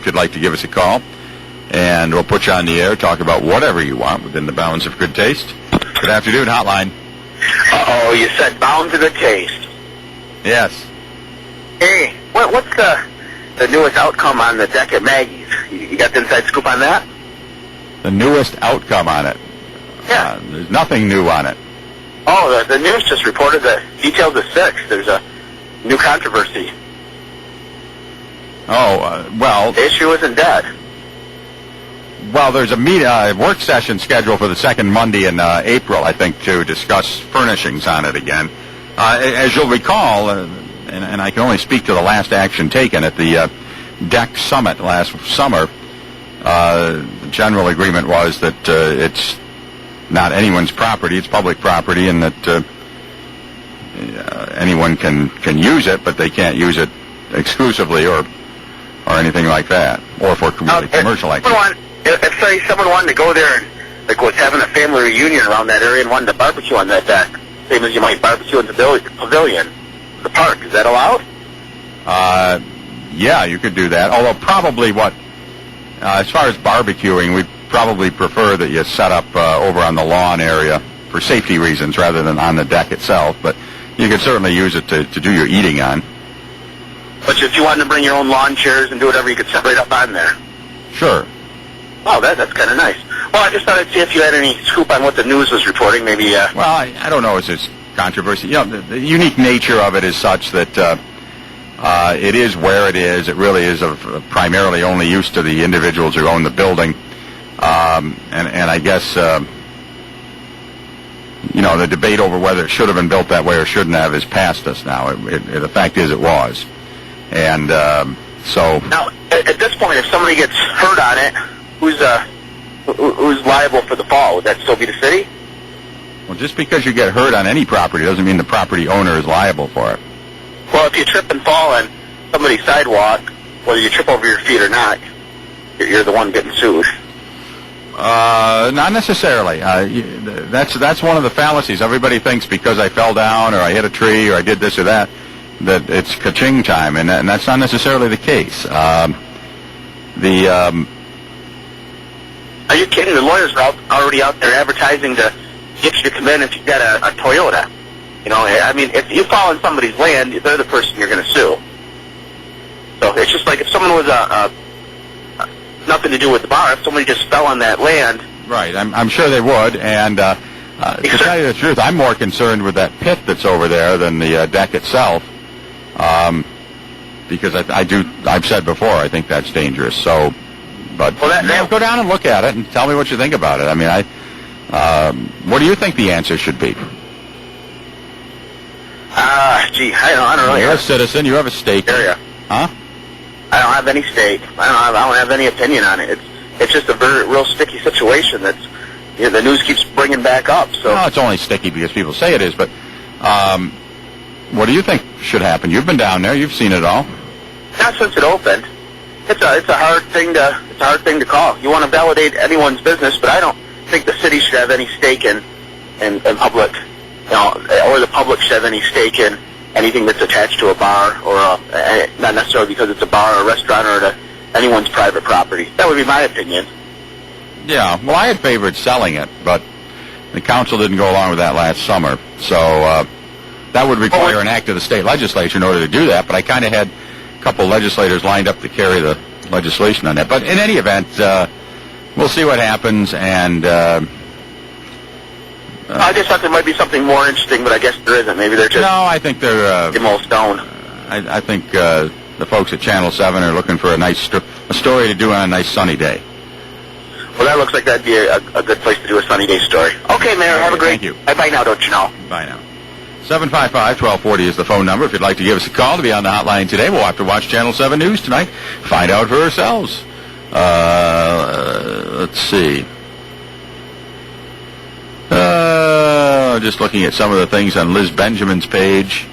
you'd like to give us a call, and we'll put you on the air, talk about whatever you want within the bounds of good taste. Good afternoon, hotline. Uh-oh, you said bounds of good taste. Yes. Hey, what's the newest outcome on the deck at Maggie's? You got the inside scoop on that? The newest outcome on it? Yeah. There's nothing new on it. Oh, the news just reported the details of 6. There's a new controversy. Oh, well... The issue isn't dead. Well, there's a work session scheduled for the second Monday in April, I think, to discuss furnishings on it again. As you'll recall, and I can only speak to the last action taken at the deck summit last summer, the general agreement was that it's not anyone's property, it's public property, and that anyone can use it, but they can't use it exclusively or anything like that, or for commercial activity. If say someone wanted to go there and was having a family reunion around that area and wanted to barbecue on that deck, same as you might barbecue in the pavilion, the park, is that allowed? Yeah, you could do that. Although probably as far as barbecuing, we probably prefer that you set up over on the lawn area for safety reasons rather than on the deck itself. But you could certainly use it to do your eating on. But if you wanted to bring your own lawn chairs and do whatever, you could set right up on there. Sure. Oh, that's kind of nice. Well, I just thought I'd see if you had any scoop on what the news was reporting, maybe. Well, I don't know if it's controversy. You know, the unique nature of it is such that it is where it is. It really is of primarily only use to the individuals who own the building. And I guess, the debate over whether it should have been built that way or shouldn't have is past us now. The fact is it was. And so... Now, at this point, if somebody gets hurt on it, who's liable for the fall? Would that still be the city? Well, just because you get hurt on any property doesn't mean the property owner is liable for it. Well, if you trip and fall on somebody's sidewalk, whether you trip over your feet or not, you're the one getting sued. Not necessarily. That's one of the fallacies. Everybody thinks because I fell down or I hit a tree or I did this or that it's ka-ching time, and that's not necessarily the case. Are you kidding? The lawyers are already out there advertising to get you to come in if you've got a Toyota. I mean, if you fall on somebody's land, they're the person you're going to sue. So it's just like if someone was nothing to do with the bar, if somebody just fell on that land. Right, I'm sure they would, and to tell you the truth, I'm more concerned with that pit that's over there than the deck itself, because I've said before, I think that's dangerous. So, but go down and look at it and tell me what you think about it. I mean, what do you think the answer should be? I don't really. You're a citizen. You have a stake. Area. Huh? I don't have any stake. I don't have any opinion on it. It's just a real sticky situation that's the news keeps bringing back up. So no, it's only sticky because people say it is. But what do you think should happen? You've been down there. You've seen it all. Not since it opened. It's a hard thing to call. You want to validate anyone's business, but I don't think the city should have any stake in public. Or the public should have any stake in anything that's attached to a bar, or not necessarily because it's a bar or a restaurant or to anyone's private property. That would be my opinion. Yeah, well, I had favored selling it, but the council didn't go along with that last summer. So that would require an act of the state legislature in order to do that, but I kind of had a couple legislators lined up to carry the legislation on that. But in any event, we'll see what happens, and... I just thought there might be something more interesting, but I guess there isn't. Maybe they're just... No, I think they're... all stone. I think the folks at Channel 7 are looking for a story to do on a nice sunny day. Well, that looks like that'd be a good place to do a sunny day story. Okay, Mayor, have a great... Thank you. Bye now, don't you know? Bye now. 755-1240 is the phone number. If you'd like to give us a call to be on the hotline today, we'll have to watch Channel 7 News tonight. Find out for ourselves. Let's see. Just looking at some of the things on Liz Benjamin's page.